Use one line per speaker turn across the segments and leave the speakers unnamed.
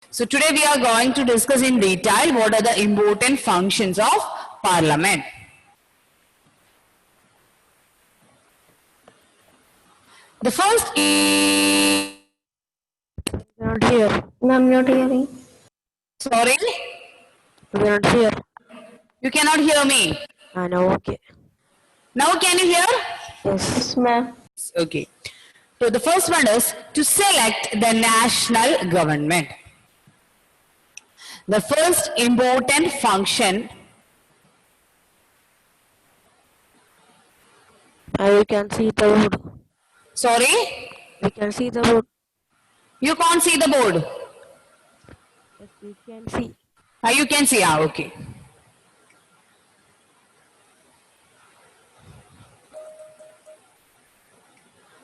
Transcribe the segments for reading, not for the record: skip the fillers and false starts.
So today we are going to discuss in detail what are the important functions of Parliament. The first
Not here.
I'm not hearing.
sorry,
We are not here.
you cannot hear me.
I know. Okay.
Now can you hear?
Yes.
Yes, ma'am.
Okay. So the first one is to select the national government. The first important function.
We can see the wood.
Sorry,
We can see the wood.
you can't see the board.
Yes, we can see.
You can see. Okay.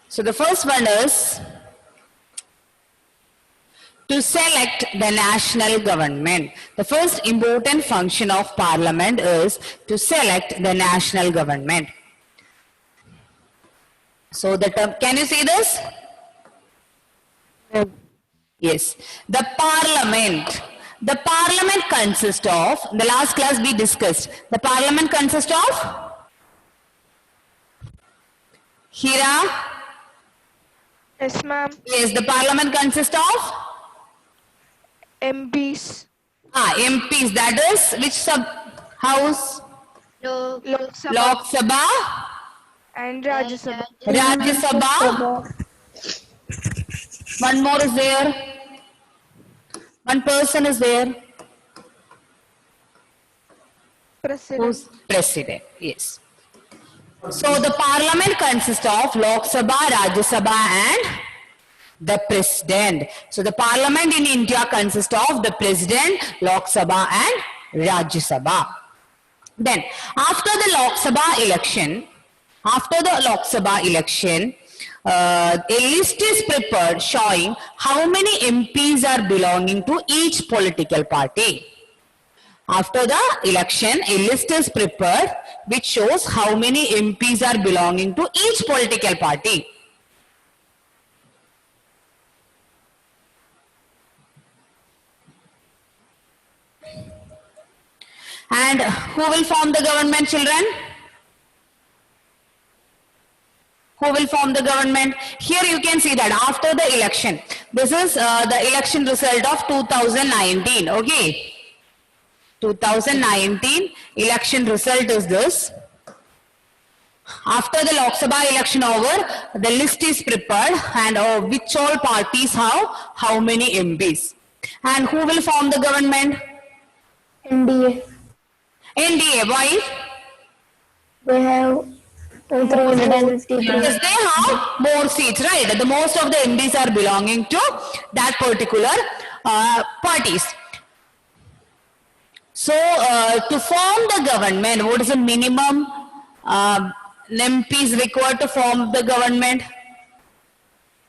So the first one is to select the national government. The first important function of Parliament is to select the national government. So the term, can you see this?
Ma'am,
Yes. The Parliament. The Parliament consists of, the last class we discussed, the Parliament consists of Hira.
Yes, ma'am.
Yes, the Parliament consists of
MPs.
MPs. That is which sub house?
Lok Sabha
Lok Sabha,
and Rajya Sabha.
Rajya Sabha. One more is there. One person is there.
President.
Who's president? Yes. So the Parliament consists of Lok Sabha, Rajya Sabha, and the President. So the Parliament in India consists of the President, Lok Sabha, and Rajya Sabha. Then, after the Lok Sabha election, a list is prepared showing how many MPs are belonging to each political party. After the election, a list is prepared which shows how many MPs are belonging to each political party. And who will form the government, children? Who will form the government? Here you can see that after the election, this is the election result of 2019, okay? 2019 election result is this. After the Lok Sabha election over, the list is prepared and which all parties have how many MPs. And who will form the government?
NDA.
NDA, why?
They have 353.
Because they have more seats, right? The most of the MPs are belonging to that particular parties. So, to form the government, what is the minimum MPs required to form the government?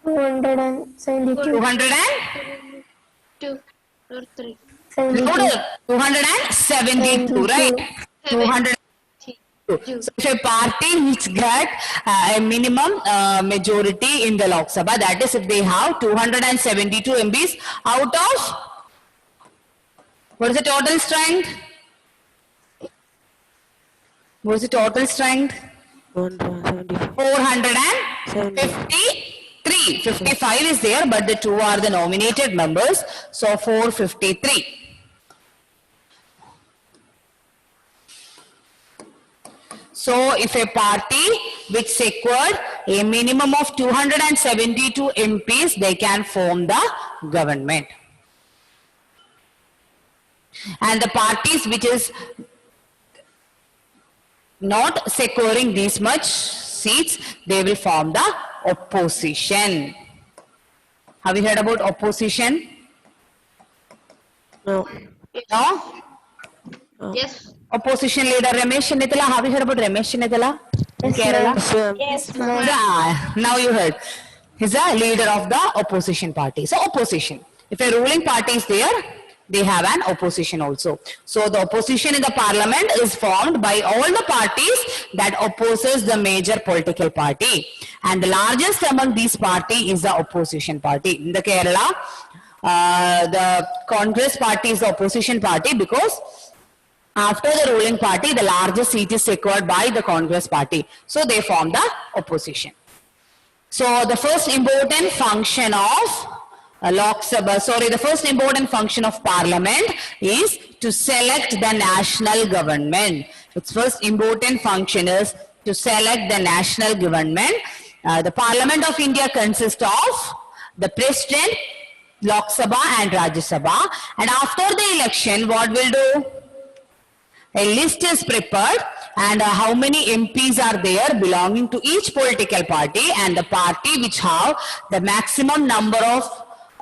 272.
200 and?
2 or 3.
272, right? 272. So, if a party which get a minimum majority in the Lok Sabha, that is if they have 272 MPs out of, what is the total strength? What is the total strength?
175.
453. 55 is there, but the two are the nominated members. So 453. So if a party which secured a minimum of 272 MPs, they can form the government. And the parties which is not securing these much seats, they will form the opposition. Have you heard about opposition?
No.
No?
Yes.
Opposition leader Ramesh Chinitala. Have you heard about Ramesh Chinitala in Kerala?
Yes, ma'am.
Yes, ma'am.
Yeah, now you heard. He's a leader of the opposition party. So opposition. If a ruling party is there, they have an opposition also. So the opposition in the parliament is formed by all the parties that opposes the major political party. And the largest among these party is the opposition party. In the Kerala, the Congress party is the opposition party because after the ruling party, the largest seat is secured by the Congress party. So they form the opposition. So the first important function of the first important function of parliament is to select the national government. Its first important function is to select the national government. The Parliament of India consists of the President, Lok Sabha and Rajya Sabha. And after the election, what will do? A list is prepared and how many MPs are there belonging to each political party, and the party which have the maximum number of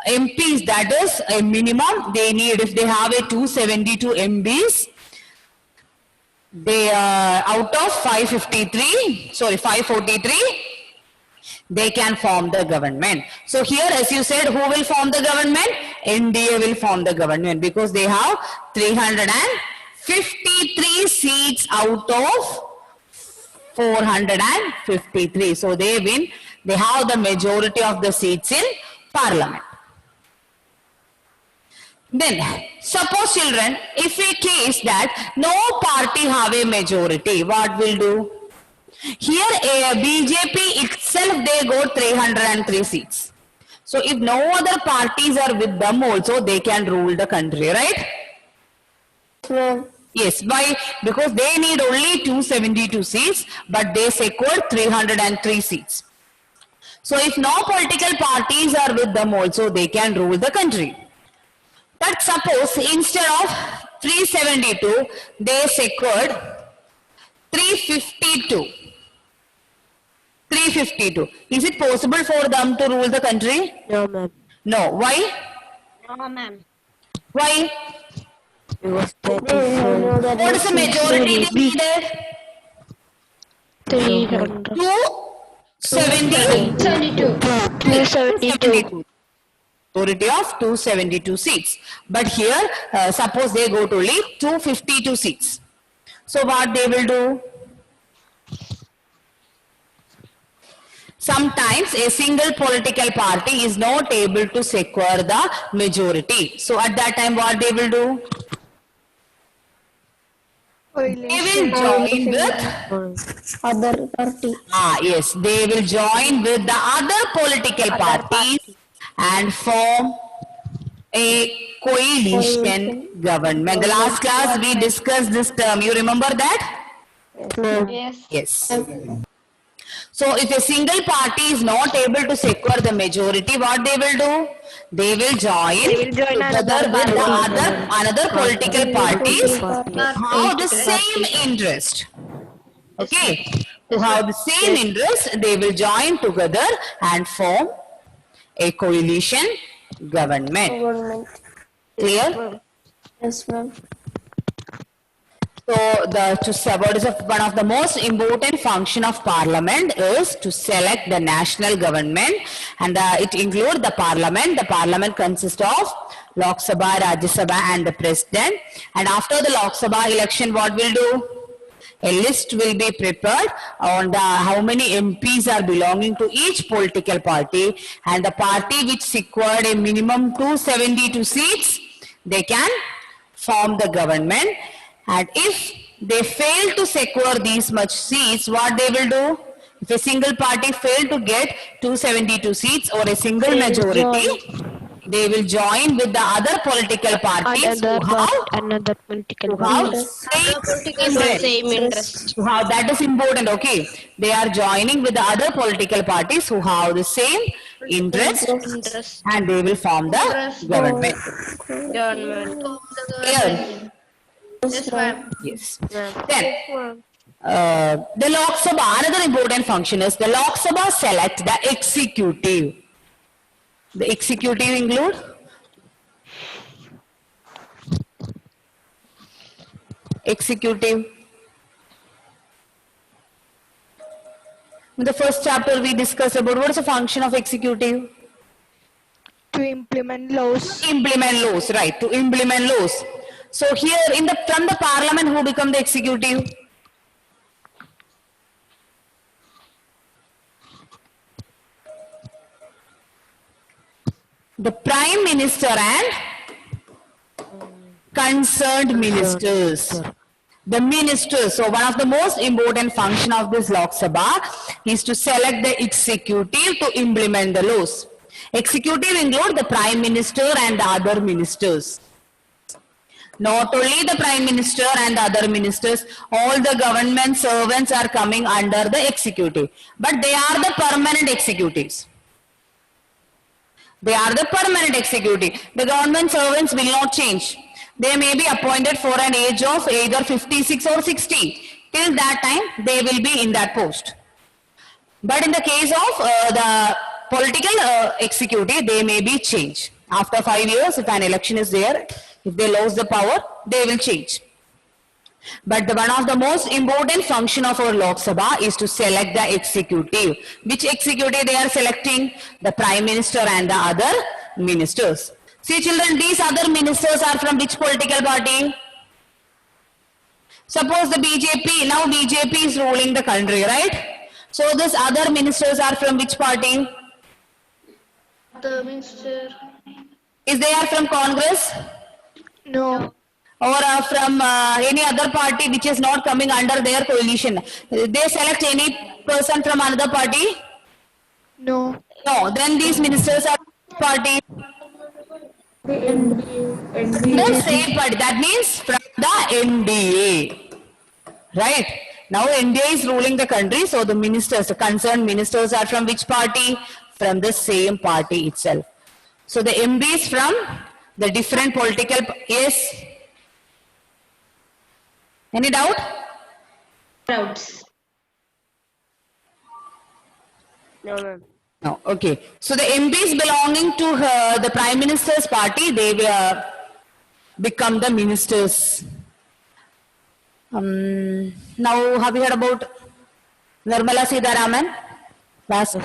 MPs, that is a minimum they need. If they have a 272 MPs, they out of 543, they can form the government. So here, as you said, who will form the government? NDA will form the government because they have 353 seats out of 453. So they win. They have the majority of the seats in parliament. Then, suppose children, if a case that no party have a majority, what will do? Here, BJP itself, they got 303 seats. So if no other parties are with them also, they can rule the country, right?
Ma'am.
Yes, why? Because they need only 272 seats, but they secured 303 seats. So if no political parties are with them also, they can rule the country. But suppose instead of 372, they secured 352. 352. Is it possible for them to rule the country?
No, ma'am.
No. Why?
No, ma'am.
Why?
Because that
No,
is
that
What is the majority they needed?
300.
270.
72.
272. Majority of 272 seats. But here, suppose they got only 252 seats. So what they will do? Sometimes a single political party is not able to secure the majority. So at that time, what they will do? They will join with
other party.
yes, they will join with the other political parties and form a coalition government. The last class we discussed this term. You remember that?
Yes.
Yes. So if a single party is not able to secure the majority, what they will do? They will join together with the another political parties who have the same interest. Okay. To have the same interest, they will join together and form a coalition government.
Government.
Clear?
Yes, ma'am.
So one of the most important function of parliament is to select the national government, and it includes the parliament. The parliament consists of Lok Sabha, Rajya Sabha and the president. And after the Lok Sabha election, what will do? A list will be prepared on how many MPs are belonging to each political party, and the party which secured a minimum 272 seats, they can form the government. And if they fail to secure these much seats, what they will do? If a single party fail to get 272 seats or a single majority, they will join with the other political parties who
another political
have
Same interest.
that is important, okay? They are joining with the other political parties who have the same interest and they will form the government.
Government.
Clear?
Yes, ma'am.
Yes. Then, the Lok Sabha, another important function is the Lok Sabha select the executive. The executive include executive. In the first chapter we discussed about what is the function of executive.
To implement laws.
Implement laws, right? To implement laws. So here from the parliament, who become the executive? the Prime Minister and concerned ministers. The ministers. So one of the most important function of this Lok Sabha is to select the executive to implement the laws. Executive include the Prime Minister and the other ministers. Not only the Prime Minister and the other ministers, all the government servants are coming under the executive. But they are the permanent executives. They are the permanent executive. The government servants will not change. They may be appointed for an age of either 56 or 60. Till that time, they will be in that post. But in the case of the political executive, they may be changed. After 5 years, if an election is there, if they lose the power, they will change. But one of the most important function of our Lok Sabha is to select the executive. Which executive they are selecting? The Prime Minister and the other ministers. See children, these other ministers are from which political party? Suppose the BJP, now BJP is ruling the country, right? So these other ministers are from which party?
The minister.
Is they are from Congress?
No.
Or from any other party which is not coming under their coalition. They select any person from another party?
No.
No, then these ministers are party. The same party, that means from the NDA. Right? Now NDA is ruling the country, so the ministers, the concerned ministers are from which party? From the same party itself. So the MPs from the different political, yes? Any doubt?
Crowds.
No, ma'am.
No, okay. So the MPs belonging to the Prime Minister's party, they will become the ministers. Now, have you heard about Nirmala Sitharaman? Last,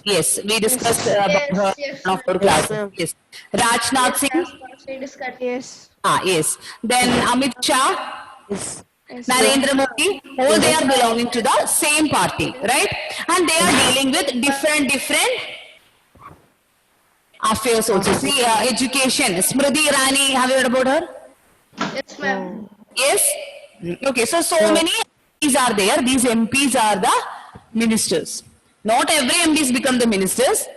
yes, we discussed about her
yes.
in our class. Yes. Rajnath Singh.
Yes.
Yes. Then Amit Shah.
Yes.
Narendra Modi, all they are belonging to the same party, right? And they are dealing with different affairs also. See, education. Smriti Irani, have you heard about her?
Yes, ma'am.
Yes? Okay, so many MPs are there. These MPs are the ministers. Not every MPs become the ministers.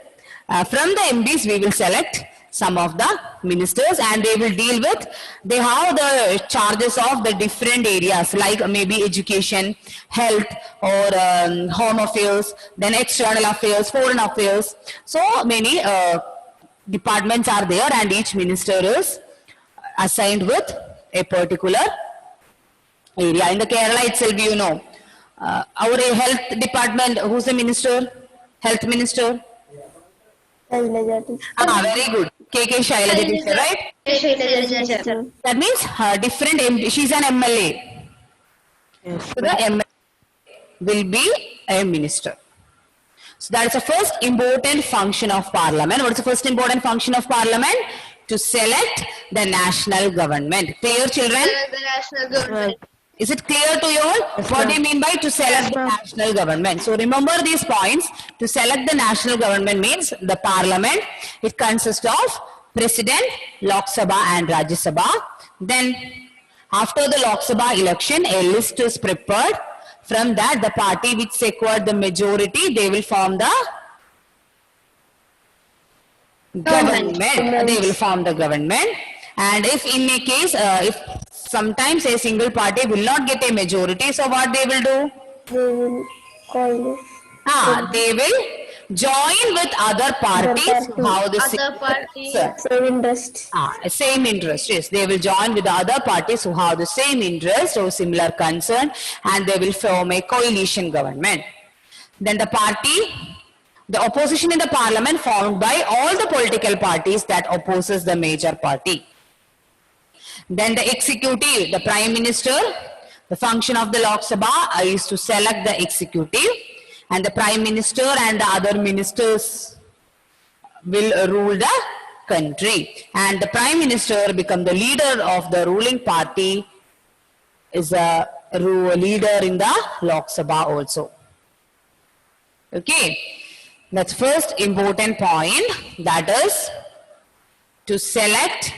From the MPs, we will select some of the ministers and they will deal with, they have the charges of the different areas like maybe education, health or home affairs, then external affairs, foreign affairs. So many departments are there and each minister is assigned with a particular area. In the Kerala itself, you know, our health department, who's the minister? Health minister? Very good. KK Shailaja teacher, right? That means different MP, she's an MLA.
Yes.
So the MLA will be a minister. So that is the first important function of parliament. What is the first important function of parliament? To select the national government. Clear, children?
The national government.
Is it clear to you all? What do you mean by to select the national government? So remember these points. To select the national government means the parliament. It consists of president, Lok Sabha and Rajya Sabha. Then after the Lok Sabha election, a list is prepared. From that, the party which secured the majority, they will form the government. They will form the government. And if in a case, if sometimes a single party will not get a majority, so what they will do?
They will call
They will join with other parties. How the
Other parties.
same interest.
Same interest, yes. They will join with the other parties who have the same interest or similar concern and they will form a coalition government. Then the party, the opposition in the parliament formed by all the political parties that opposes the major party. Then the executive, the prime minister, the function of the Lok Sabha is to select the executive and the prime minister and the other ministers will rule the country. And the prime minister become the leader of the ruling party, is a leader in the Lok Sabha also. Okay, that's first important point, that is to select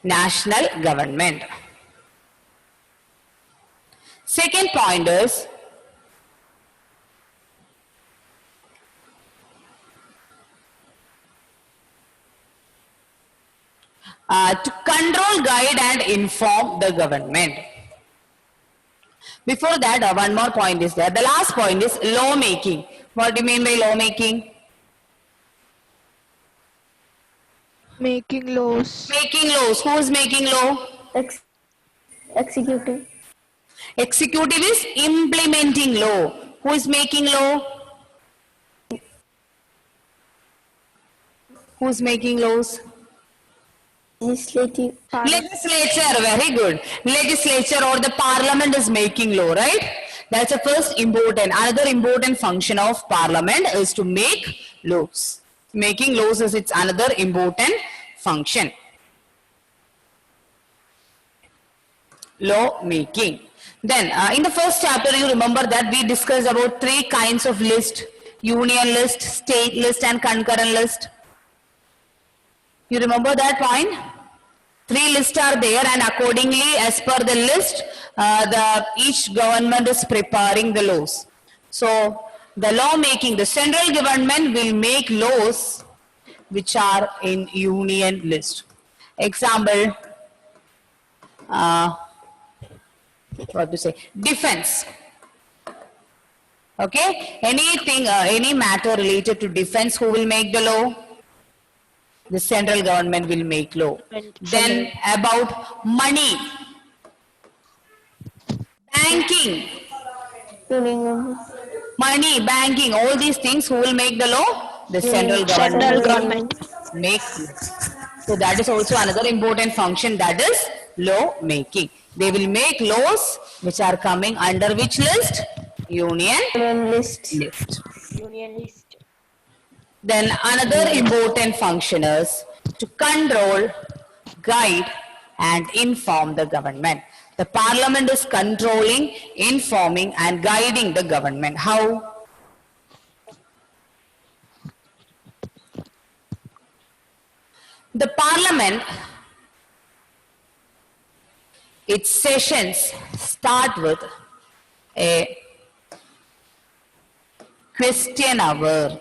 national government. Second point is to control, guide and inform the government. Before that, one more point is there. The last point is law making. What do you mean by law making?
Making laws.
Making laws. Who is making law?
Executive.
Executive is implementing law. Who is making law? Who is making laws?
Legislative.
Legislature, very good. Legislature or the parliament is making law, right? That's the first important. Another important function of parliament is to make laws. Making laws is its another important function. Law making. Then in the first chapter you remember that we discussed about three kinds of list. Union list, state list and concurrent list. You remember that point? Three lists are there and accordingly as per the list each government is preparing the laws. So the law making, the central government will make laws which are in union list. Example, what to say, defense. Okay, anything, any matter related to defense, who will make the law? The central government will make law. Then about money, banking,
Union government.
money, banking, all these things, who will make the law? The central government.
Central government.
Make. So that is also another important function, that is law making. They will make laws which are coming under which list? Union
List.
list.
Union list.
Then another important function is to control, guide and inform the government. The parliament is controlling, informing and guiding the government. How? The parliament, its sessions start with a question hour.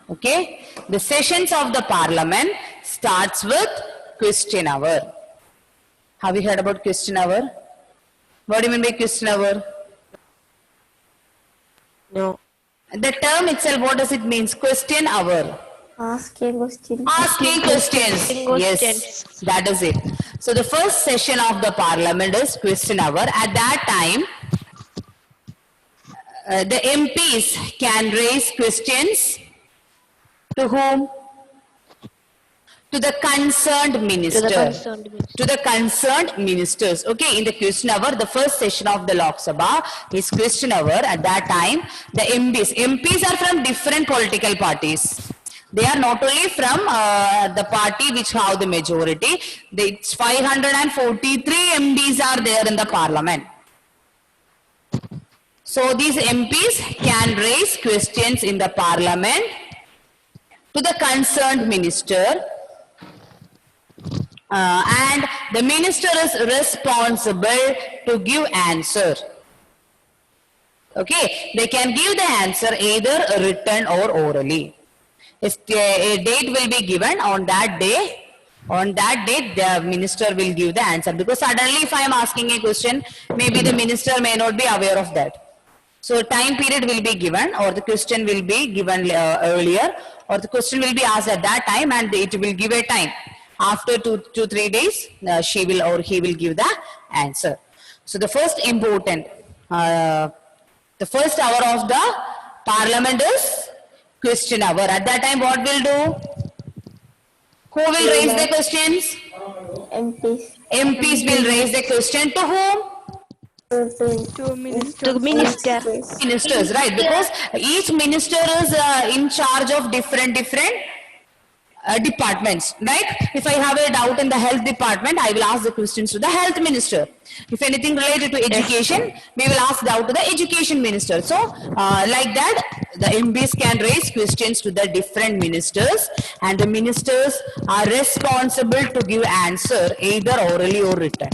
Okay, the sessions of the parliament starts with question hour. Have you heard about question hour? What do you mean by question hour?
No.
The term itself, what does it mean? Question hour.
Ask a question.
Asking questions.
Asking
Yes,
questions.
that is it. So the first session of the parliament is question hour. At that time, the MPs can raise questions to whom? To the concerned minister. To the concerned ministers. Okay, in the question hour, the first session of the Lok Sabha is question hour. At that time, the MPs are from different political parties. They are not only from the party which have the majority. It's 543 MPs are there in the parliament. So these MPs can raise questions in the parliament to the concerned minister. And the minister is responsible to give answer. Okay, they can give the answer either written or orally. If a date will be given on that day, on that date the minister will give the answer. Because suddenly if I am asking a question, maybe the minister may not be aware of that. So time period will be given, or the question will be given earlier, or the question will be asked at that time and it will give a time. After 2-3 days, she will or he will give the answer. So the first important, the first hour of the parliament is question hour. At that time, what will do? Who will raise the questions?
MPs.
MPs will raise the question to whom?
To minister.
Ministers, right? Because each minister is in charge of different departments, right? If I have a doubt in the health department, I will ask the questions to the health minister. If anything related to education, we will ask out to the education minister. So, like that, the MPs can raise questions to the different ministers, and the ministers are responsible to give answer either orally or written.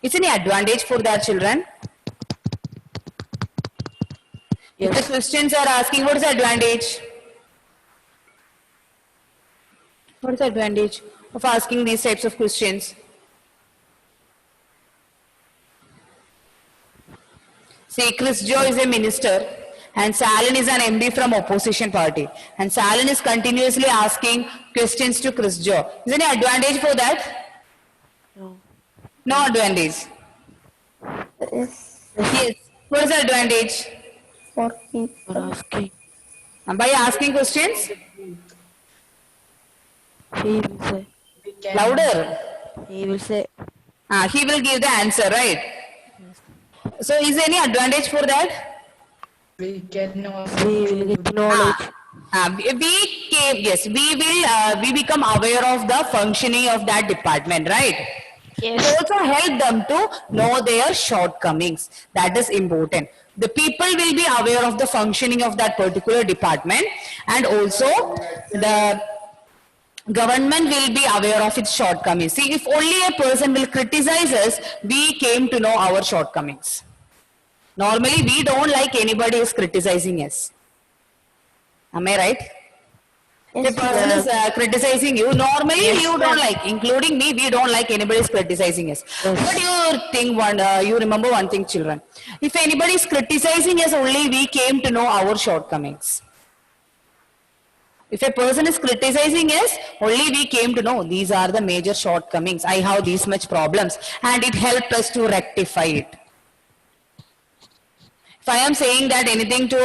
Is any advantage for their children? If the questions are asking, what is the advantage? What is the advantage of asking these types of questions? See, Chris Joe is a minister and Salin is an MD from opposition party. And Salin is continuously asking questions to Chris Joe. Is there any advantage for that?
No.
No advantage.
Yes.
Yes. What is the advantage?
For people.
For asking.
By asking questions?
He will say.
Louder.
He will say.
He will give the answer, right? So is there any advantage for that?
We get no.
We will get knowledge.
We become aware of the functioning of that department, right?
Yes.
It also help them to know their shortcomings. That is important. The people will be aware of the functioning of that particular department, and also the government will be aware of its shortcomings. See, if only a person will criticize us, we came to know our shortcomings. Normally, we don't like anybody is criticizing us. Am I right? If a person is criticizing you, normally you don't like, including me, we don't like anybody is criticizing us. But you remember one thing, children. If anybody is criticizing us, only we came to know our shortcomings. If a person is criticizing us, only we came to know these are the major shortcomings. I have these much problems, and it helped us to rectify it. If I am saying that anything to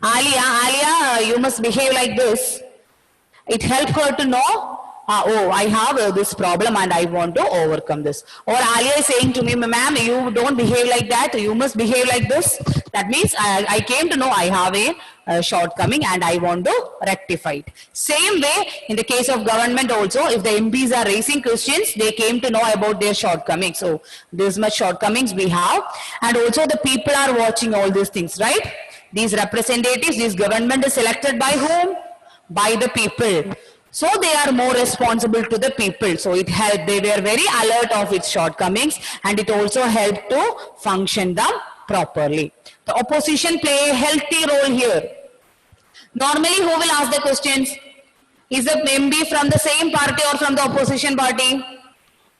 Alia, you must behave like this. It helped her to know, oh, I have this problem and I want to overcome this. Or Alia is saying to me, ma'am, you don't behave like that, you must behave like this. That means I came to know I have a shortcoming and I want to rectify it. Same way, in the case of government also, if the MPs are raising questions, they came to know about their shortcomings. So, this much shortcomings we have. And also the people are watching all these things, right? These representatives, this government is selected by whom? By the people. So they are more responsible to the people. So it helped, they were very alert of its shortcomings, and it also helped to function them properly. The opposition play a healthy role here. Normally who will ask the questions? Is the MB from the same party or from the opposition party?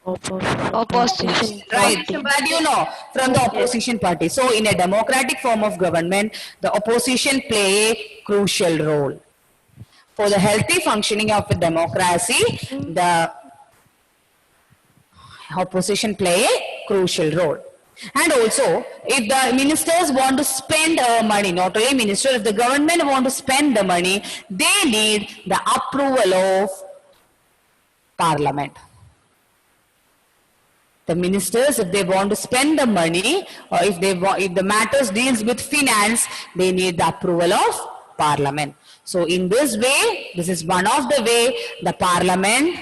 Opposition.
Right, that you know, from the opposition party. So in a democratic form of government, the opposition play a crucial role. For the healthy functioning of a democracy, the opposition play a crucial role. And also, if the ministers want to spend money, not only minister, if the government want to spend the money, they need the approval of parliament. The ministers, if they want to spend the money, or if the matters deals with finance, they need the approval of parliament. So in this way, this is one of the way the parliament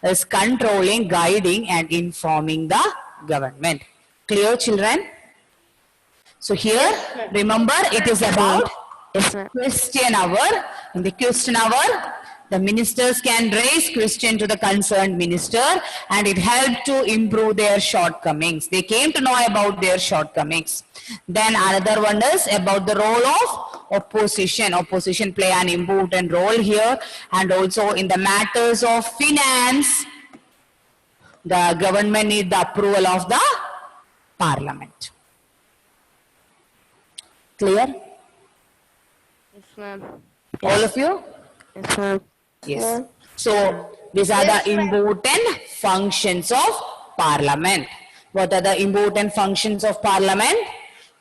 is controlling, guiding and informing the government. Clear, children? So here, remember, it is about question hour. In the question hour, the ministers can raise question to the concerned minister, and it helped to improve their shortcomings. They came to know about their shortcomings. Then another one is about the role of opposition. Opposition play an important role here, and also in the matters of finance, the government need the approval of the parliament. Clear?
Yes, ma'am.
All of you?
Yes, ma'am.
Yes. So, these are the important functions of parliament. What are the important functions of parliament?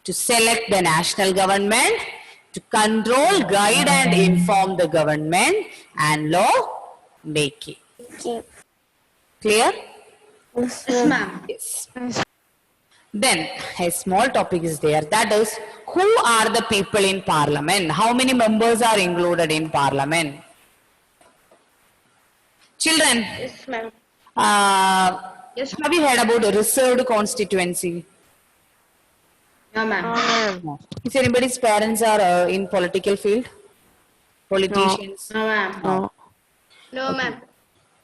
To select the national government, to control, guide and inform the government, and law making.
Okay.
Clear?
Yes,
Yes,
ma'am.
ma'am.
Yes. Then, a small topic is there. That is, who are the people in parliament? How many members are included in parliament? Children,
Yes, ma'am. Yes,
Have you heard about a reserved constituency?
No,
No,
ma'am.
ma'am.
No. If anybody's parents are in political field, politicians.
No, ma'am.
No.
no, ma'am.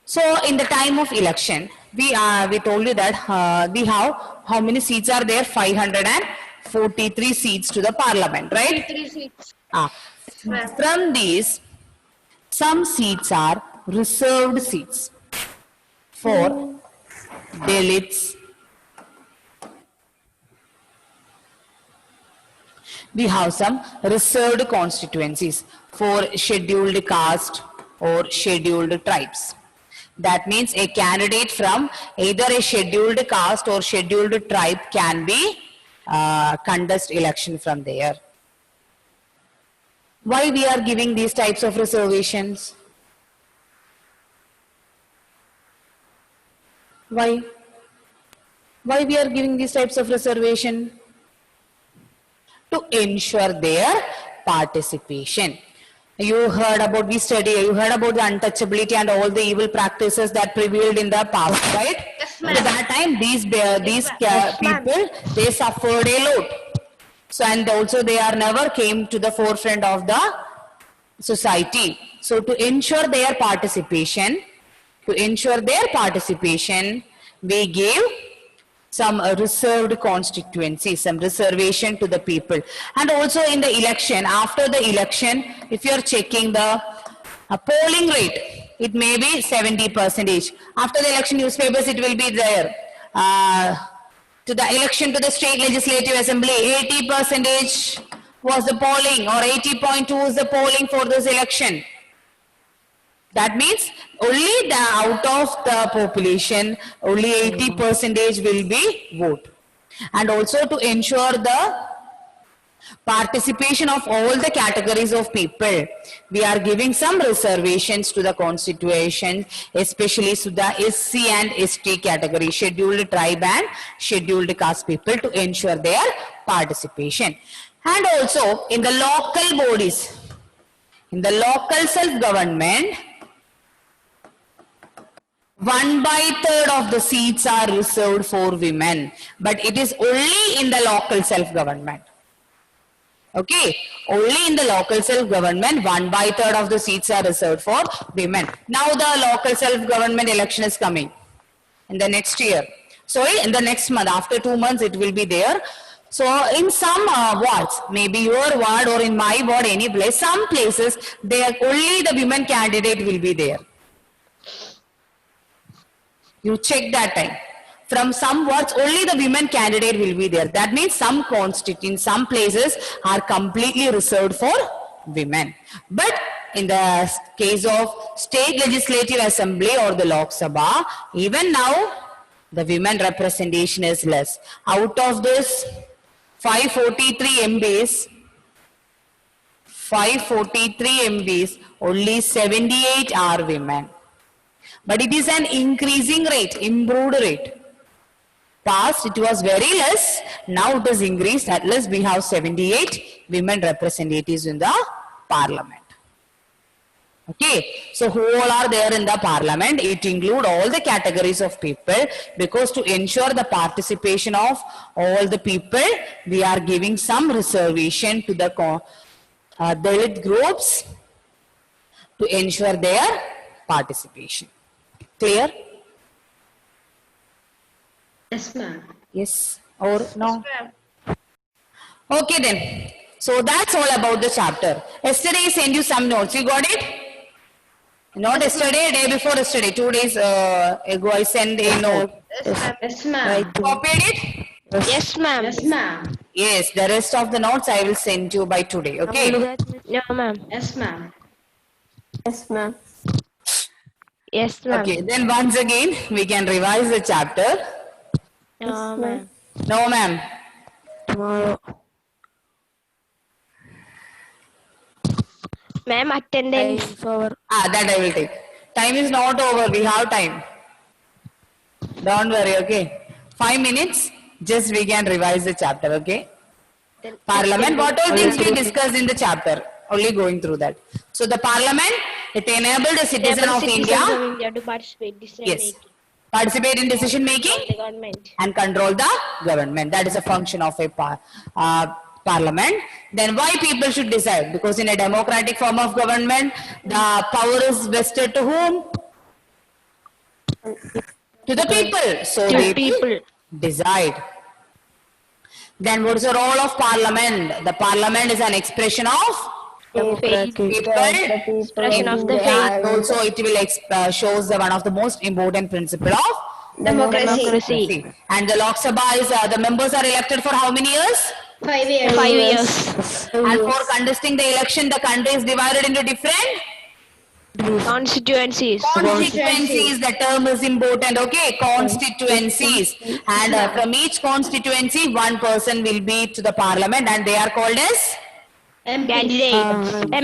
So in the time of election, we told you that we have how many seats are there? 543 seats to the parliament, right?
3 seats.
Ah.
ma'am.
From these, some seats are reserved seats for Dalits. We have some reserved constituencies for scheduled caste or scheduled tribes. That means a candidate from either a scheduled caste or scheduled tribe can be contest election from there. Why we are giving these types of reservations? Why? Why we are giving these types of reservation? To ensure their participation. You heard about the untouchability and all the evil practices that prevailed in the past, right?
Yes,
So
ma'am.
that time these people, they suffered a lot. So and also they are never came to the forefront of the society. So to ensure their participation, we gave some reserved constituency, some reservation to the people. And also in the election, after the election, if you are checking the polling rate, it may be 70%. After the election newspapers, it will be there. To the election to the state legislative assembly, 80% was the polling or 80.2 was the polling for this election. That means only out of the population, only 80% will be vote. And also to ensure the participation of all the categories of people, we are giving some reservations to the constitution, especially to the SC and ST category, scheduled tribe and scheduled caste people, to ensure their participation. And also in the local bodies, in the local self-government, 1/3 of the seats are reserved for women, but it is only in the local self-government. Okay, only in the local self-government, 1/3 of the seats are reserved for women. Now the local self-government election is coming in the next year. So in the next month, after 2 months, it will be there. So in some wards, maybe your ward or in my ward, any place, some places, there only the women candidate will be there. You check that time. From some wards, only the women candidate will be there. That means some constituents, some places are completely reserved for women. But in the case of state legislative assembly or the Lok Sabha, even now, the women representation is less. Out of this 543 MPs, only 78 are women. But it is an increasing rate, improved rate. Past it was very less, now it has increased. At least we have 78 women representatives in the parliament. Okay, so who all are there in the parliament? It includes all the categories of people, because to ensure the participation of all the people, we are giving some reservation to the Dalit groups to ensure their participation. Clear?
Yes, ma'am.
Yes or no?
Ma'am.
Okay then. So that's all about the chapter. Yesterday I sent you some notes. You got it? Not yesterday, day before yesterday. 2 days ago I sent a note.
Yes, ma'am.
Yes, ma'am.
Copied it?
Yes, ma'am.
Yes, ma'am.
Yes, the rest of the notes I will send you by today. Okay?
No, ma'am.
Yes, ma'am.
Yes, ma'am.
Yes, ma'am.
Okay, then once again we can revise the chapter.
No, ma'am.
No ma'am.
Tomorrow. Ma'am, attendance over.
That I will take. Time is not over. We have time. Don't worry, okay? 5 minutes, just we can revise the chapter, okay? Parliament, what all things we discussed in the chapter? Only going through that. So the parliament, it enabled the citizen of India.
To participate decision
Yes.
making.
Participate in decision making
The government.
and control the government. That is a function of a parliament. Then why people should decide? Because in a democratic form of government, the power is vested to whom? To the people. So
To
they
people.
decide. Then what is the role of parliament? The parliament is an expression of
Faith.
people.
Expression of the
And also it will shows the one of the most important principle of
Democracy.
And the Lok Sabha is the members are elected for how many years?
5 years.
5 years.
And for contesting the election, the country is divided into different
Constituencies.
constituencies. The term is important, okay? Constituencies. And from each constituency, one person will be to the parliament and they are called as
Candidate.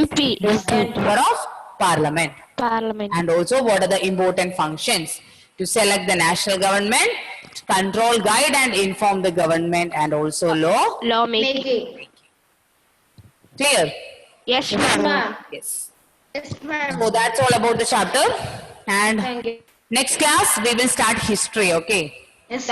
MP.
member of parliament.
Parliament.
And also what are the important functions? To select the national government, to control, guide and inform the government and also law.
Lawmaking.
Making.
Clear?
Yes, ma'am.
Ma'am.
Yes.
Yes, ma'am.
So that's all about the chapter. And
Thank you.
next class we will start history, okay?
Yes.